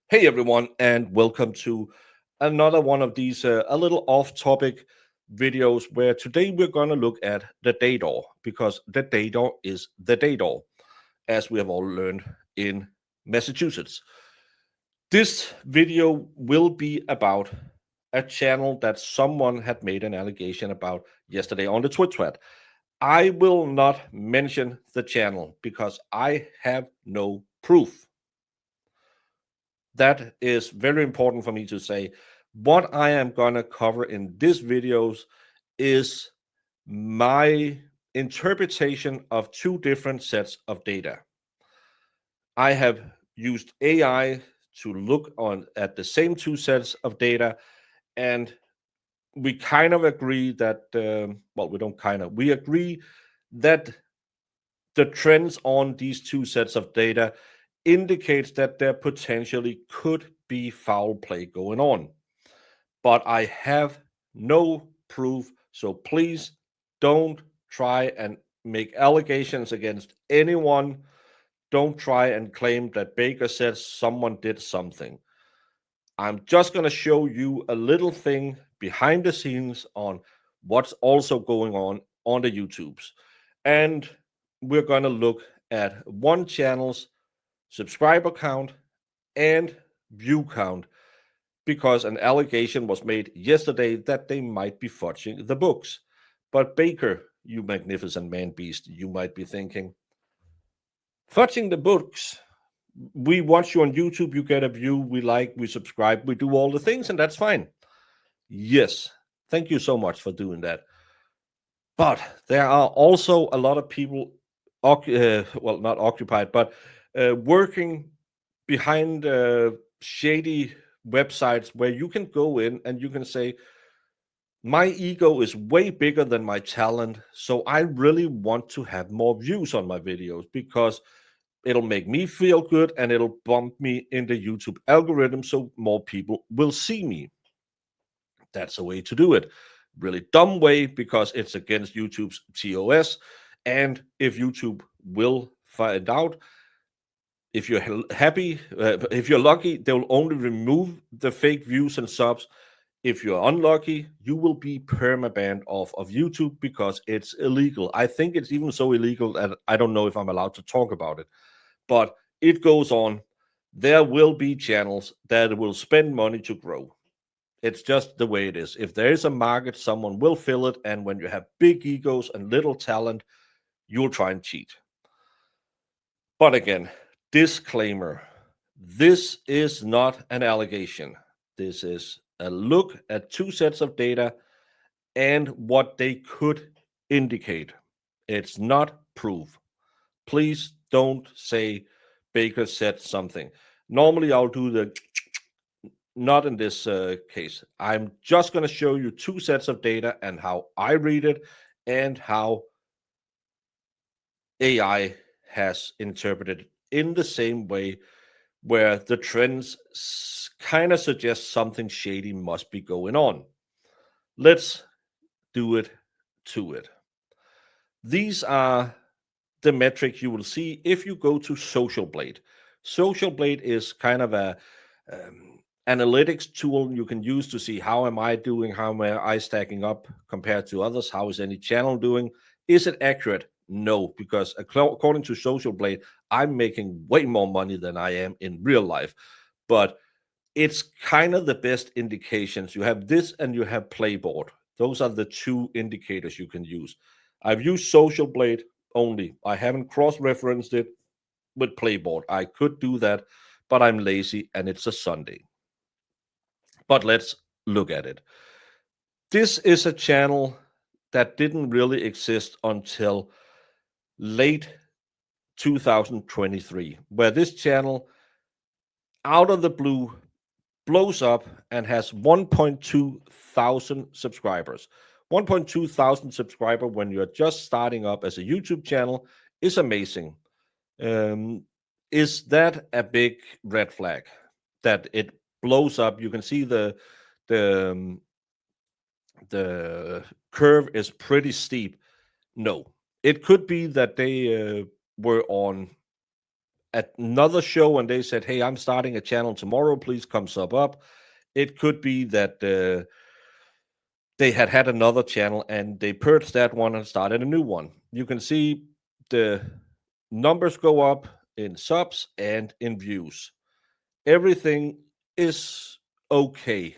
Hey everyone, and welcome to another one of these a little off-topic videos where today we're going to look at the data because the data is the data, as we have all learned in Massachusetts. This video will be about a channel that someone had made an allegation about yesterday on the Twitter thread. I will not mention the channel because I have no proof. That is very important for me to say. What I am going to cover in this videos is my interpretation of two different sets of data. I have used AI to look on at the same two sets of data, and we kind of agree that we don't kind of we agree that the trends on these two sets of data indicates that there potentially could be foul play going on. But I have no proof, so please don't try and make allegations against anyone. Don't try and claim that Baker says someone did something. I'm just going to show you a little thing behind the scenes on what's also going on the YouTubes. And we're going to look at one channel's subscriber count and view count because an allegation was made yesterday that they might be fudging the books. But Baker, you magnificent man beast, you might be thinking, fudging the books. We watch you on YouTube, you get a view, we like, we subscribe, we do all the things, and that's fine. Yes, thank you so much for doing that. But there are also a lot of people, not occupied, but working behind shady websites where you can go in and you can say, my ego is way bigger than my talent. So I really want to have more views on my videos because it'll make me feel good and it'll bump me in the YouTube algorithm so more people will see me. That's a way to do it. Really dumb way because it's against YouTube's TOS. And if YouTube will find out, if you're if you're lucky, they will only remove the fake views and subs. If you're unlucky, you will be permabanned off of YouTube because it's illegal. I think it's even so illegal that I don't know if I'm allowed to talk about it. But it goes on. There will be channels that will spend money to grow. It's just the way it is. If there is a market, someone will fill it. And when you have big egos and little talent, you'll try and cheat. But again, disclaimer, this is not an allegation. This is a look at two sets of data and what they could indicate. It's not proof. Please don't say Baker said something. Normally, I'll do the not in this case. I'm just going to show you two sets of data and how I read it and how AI has interpreted in the same way, where the trends kind of suggest something shady must be going on. Let's do it to it. These are the metrics you will see if you go to SocialBlade. SocialBlade is kind of a analytics tool you can use to see how am I doing, how am I stacking up compared to others, how is any channel doing, is it accurate? No, because according to SocialBlade, I'm making way more money than I am in real life. But it's kind of the best indications. You have this and you have Playboard. Those are the two indicators you can use. I've used SocialBlade only. I haven't cross-referenced it with Playboard. I could do that, but I'm lazy and it's a Sunday. But let's look at it. This is a channel that didn't really exist until late 2023, where this channel, out of the blue, blows up and has 1.2 thousand subscribers. 1.2 thousand subscriber when you're just starting up as a YouTube channel is amazing. Is that a big red flag that it blows up? You can see the um, the curve is pretty steep. No, it could be that they were on another show and they said, hey, I'm starting a channel tomorrow, please come sub up. It could be that they had another channel and they purged that one and started a new one. You can see the numbers go up in subs and in views. Everything is okay.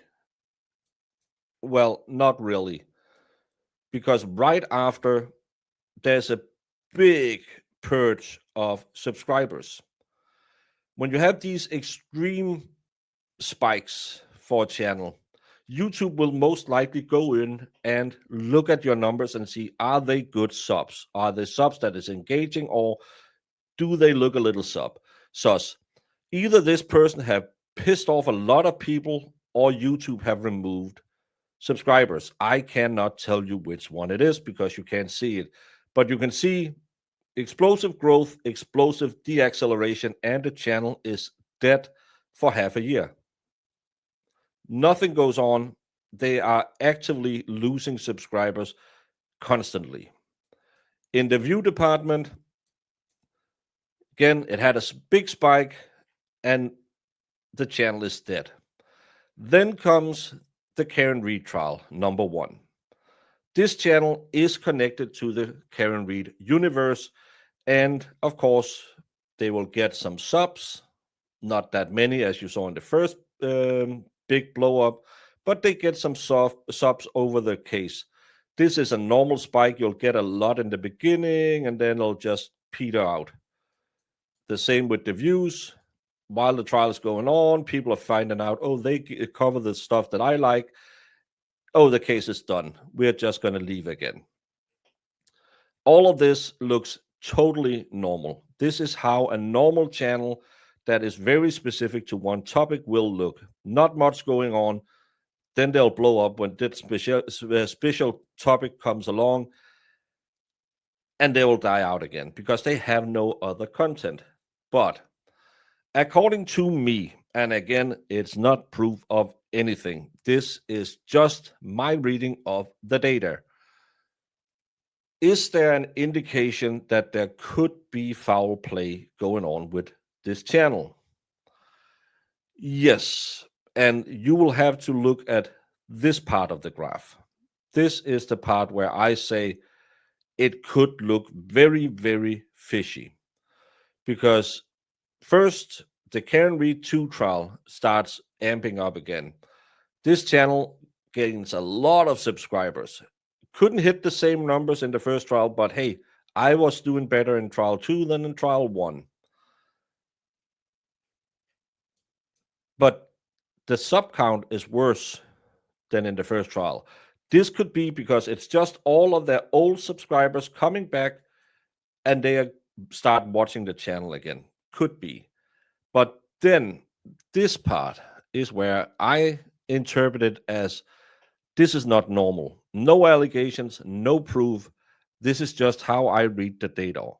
Well, not really, because right after there's a big purge of subscribers. When you have these extreme spikes for a channel, YouTube will most likely go in and look at your numbers and see, are they good subs? Are they subs that is engaging, or do they look a little sus? Either this person have pissed off a lot of people or YouTube have removed subscribers. I cannot tell you which one it is because you can't see it, but you can see explosive growth, explosive deacceleration, and the channel is dead for half a year. Nothing goes on. They are actively losing subscribers constantly. In the view department, again, it had a big spike and the channel is dead. Then comes the Karen Reed trial, number 1. This channel is connected to the Karen Reed universe, and of course, they will get some subs, not that many as you saw in the first big blow up, but they get some subs over the case. This is a normal spike. You'll get a lot in the beginning and then it'll just peter out. The same with the views. While the trial is going on, people are finding out, oh, they cover the stuff that I like. Oh, the case is done. We're just going to leave again. All of this looks totally normal. This is how a normal channel that is very specific to one topic will look. Not much going on. Then they'll blow up when that special topic comes along, and they will die out again because they have no other content. But according to me, and again, it's not proof of anything, this is just my reading of the data. Is there an indication that there could be foul play going on with this channel? Yes, and you will have to look at this part of the graph. This is the part where I say it could look very, very fishy. Because first, the Karen Reed 2 trial starts amping up again. This channel gains a lot of subscribers. Couldn't hit the same numbers in the first trial, but hey, I was doing better in trial 2 than in trial 1. But the sub count is worse than in the first trial. This could be because it's just all of their old subscribers coming back and they start watching the channel again. Could be. But then this part is where I interpret it as this is not normal. No allegations, no proof. This is just how I read the data.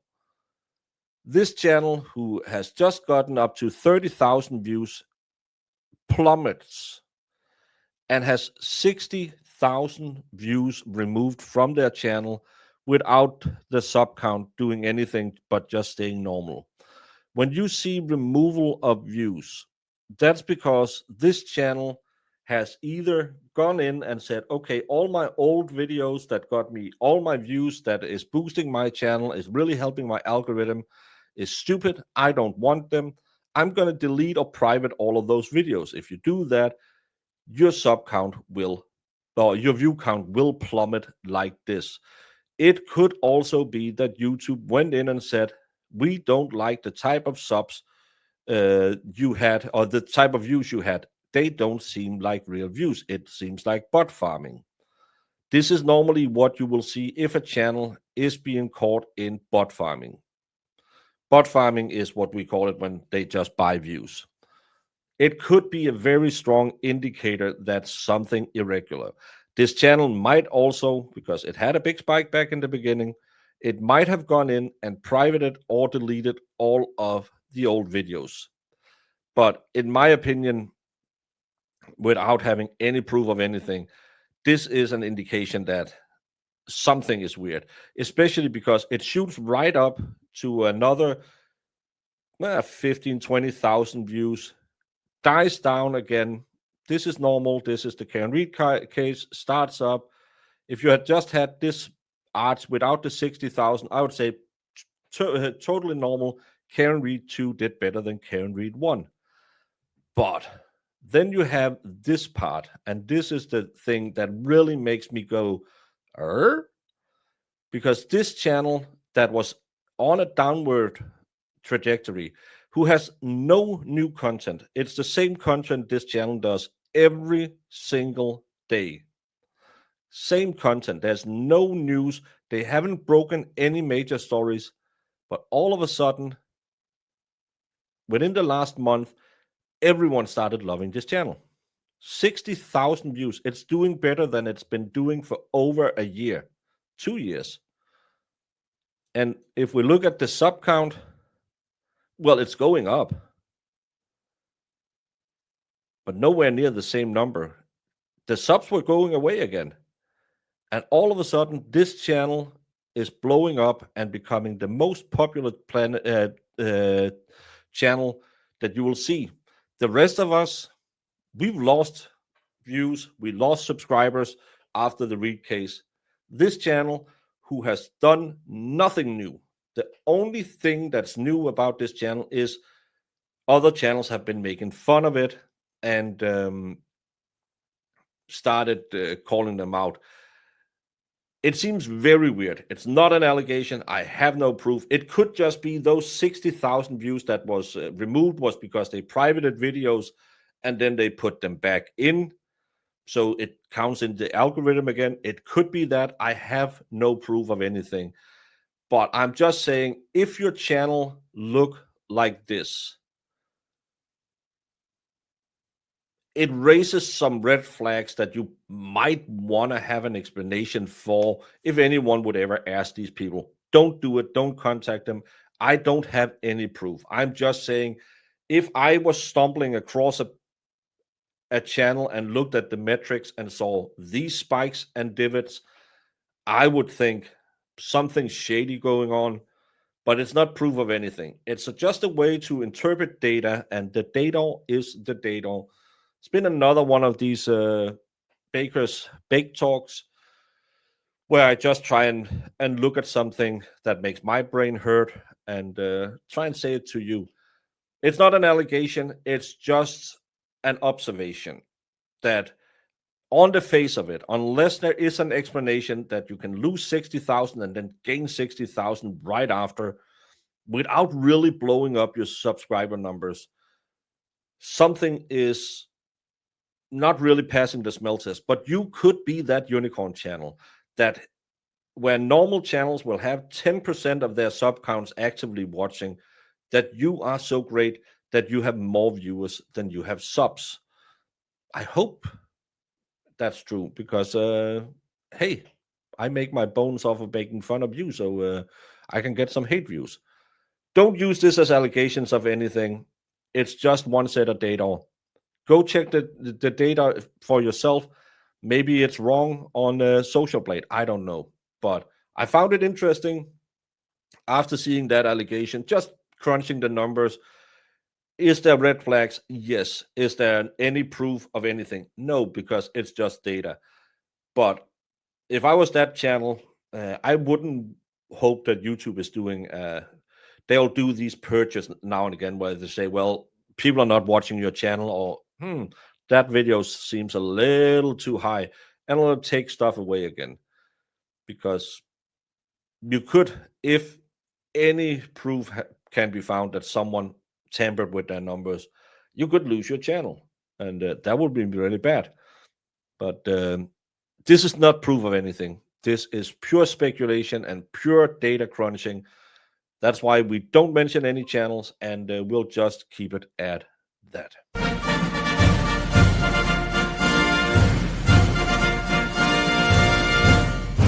This channel, who has just gotten up to 30,000 views, plummets and has 60,000 views removed from their channel without the sub count doing anything but just staying normal. When you see removal of views, that's because this channel has either gone in and said, okay, all my old videos that got me all my views, that is boosting my channel, is really helping my algorithm, is stupid. I don't want them. I'm going to delete or private all of those videos. If you do that, your sub count will, or your view count will plummet like this. It could also be that YouTube went in and said, we don't like the type of subs you had, or the type of views you had. They don't seem like real views. It seems like bot farming. This is normally what you will see if a channel is being caught in bot farming. Bot farming is what we call it when they just buy views. It could be a very strong indicator that something irregular. This channel might also, because it had a big spike back in the beginning, it might have gone in and privated or deleted all of the old videos. But in my opinion, without having any proof of anything, this is an indication that something is weird, especially because it shoots right up to another 15, 20,000 views, dies down again. This is normal. This is the Karen Reed case, starts up. If you had just had this arts without the 60,000, I would say totally normal. Karen Reed 2 did better than Karen Reed 1. But then you have this part, and this is the thing that really makes me go, because this channel that was on a downward trajectory, who has no new content, it's the same content this channel does every single day. Same content. There's no news. They haven't broken any major stories. But all of a sudden, within the last month, everyone started loving this channel. 60,000 views. It's doing better than it's been doing for over a year, 2 years. And if we look at the sub count, well, it's going up, but nowhere near the same number. The subs were going away again. And all of a sudden, this channel is blowing up and becoming the most popular channel that you will see. The rest of us, we've lost views, we lost subscribers after the Reed case. This channel, who has done nothing new, the only thing that's new about this channel is other channels have been making fun of it and started calling them out. It seems very weird. It's not an allegation. I have no proof. It could just be those 60,000 views that was removed was because they privated videos and then they put them back in. So it counts in the algorithm again. It could be that. I have no proof of anything. But I'm just saying, if your channel look like this, it raises some red flags that you might want to have an explanation for if anyone would ever ask these people. Don't do it. Don't contact them. I don't have any proof. I'm just saying, if I was stumbling across a channel and looked at the metrics and saw these spikes and divots, I would think something shady going on, but it's not proof of anything. It's just a way to interpret data, and the data is the data. It's been another one of these Baker's Bake Talks where I just try and look at something that makes my brain hurt and try and say it to you. It's not an allegation. It's just an observation that on the face of it, unless there is an explanation that you can lose 60,000 and then gain 60,000 right after without really blowing up your subscriber numbers, something is not really passing the smell test. But you could be that unicorn channel that where normal channels will have 10% of their sub counts actively watching, that you are so great that you have more viewers than you have subs. I hope that's true because, hey, I make my bones off of making fun of you, so I can get some hate views. Don't use this as allegations of anything. It's just one set of data. Go check the data for yourself. Maybe it's wrong on SocialBlade. I don't know. But I found it interesting after seeing that allegation, just crunching the numbers. Is there red flags? Yes. Is there any proof of anything? No, because it's just data. But if I was that channel, I wouldn't hope that YouTube is doing, they'll do these purges now and again where they say, well, people are not watching your channel, or that video seems a little too high, and it'll take stuff away again. Because you could, if any proof can be found that someone tampered with their numbers, you could lose your channel, and that would be really bad. But this is not proof of anything. This is pure speculation and pure data crunching. That's why we don't mention any channels, and we'll just keep it at that.